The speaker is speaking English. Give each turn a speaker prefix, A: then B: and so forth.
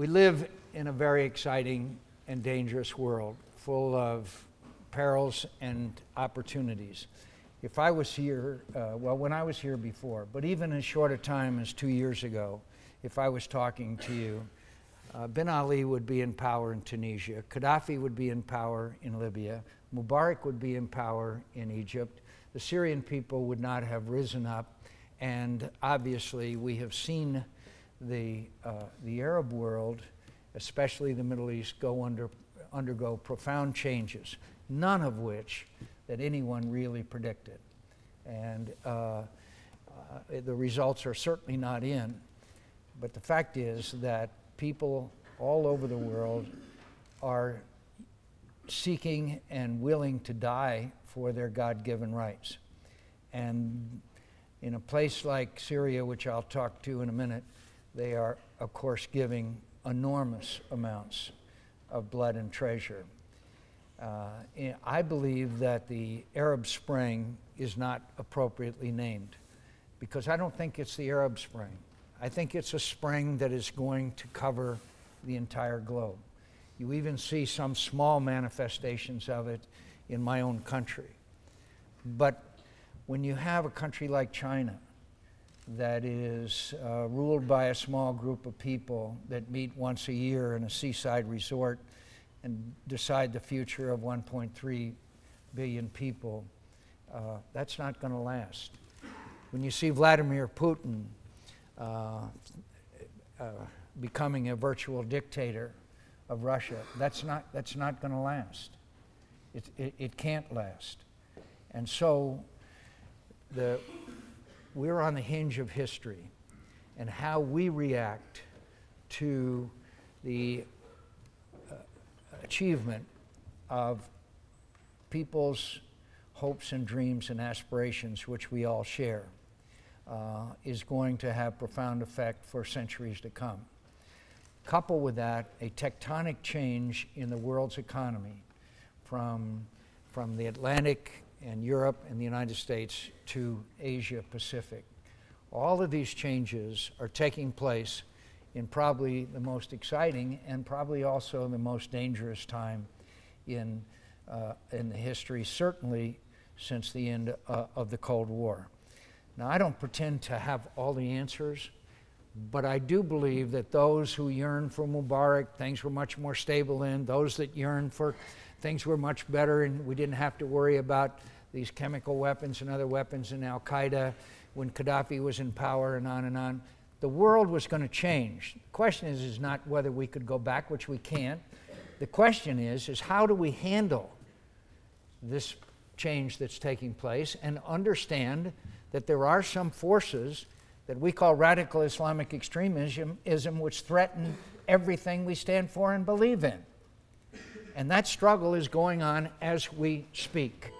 A: We live in a very exciting and dangerous world, full of perils and opportunities. If I was here, well, when I was here before, but even as short a time as 2 years ago, if I was talking to you, Ben Ali would be in power in Tunisia, Gaddafi would be in power in Libya, Mubarak would be in power in Egypt, the Syrian people would not have risen up, and obviously we have seen the Arab world, especially the Middle East, undergo profound changes, none of which that anyone really predicted. And the results are certainly not in, but the fact is that people all over the world are seeking and willing to die for their God-given rights. And in a place like Syria, which I'll talk to in a minute, they are, of course, giving enormous amounts of blood and treasure. I believe that the Arab Spring is not appropriately named, because I don't think it's the Arab Spring. I think it's a spring that is going to cover the entire globe. You even see some small manifestations of it in my own country. But when you have a country like China that is ruled by a small group of people that meet once a year in a seaside resort and decide the future of 1.3 billion people, that's not going to last. When you see Vladimir Putin becoming a virtual dictator of Russia, that's not going to last. It can't last. And so we're on the hinge of history, and how we react to the achievement of people's hopes and dreams and aspirations, which we all share, is going to have profound effect for centuries to come. Couple with that a tectonic change in the world's economy from the Atlantic and Europe and the United States to Asia Pacific. All of these changes are taking place in probably the most exciting and probably also the most dangerous time in the history, certainly since the end of the Cold War. Now, I don't pretend to have all the answers, but I do believe that those who yearn for Mubarak, things were much more stable in, those that yearn for things were much better and we didn't have to worry about these chemical weapons and other weapons in Al-Qaeda when Gaddafi was in power and on and on. The world was going to change. The question is not whether we could go back, which we can't. The question is how do we handle this change that's taking place and understand that there are some forces that we call radical Islamic extremism, which threaten everything we stand for and believe in. And that struggle is going on as we speak.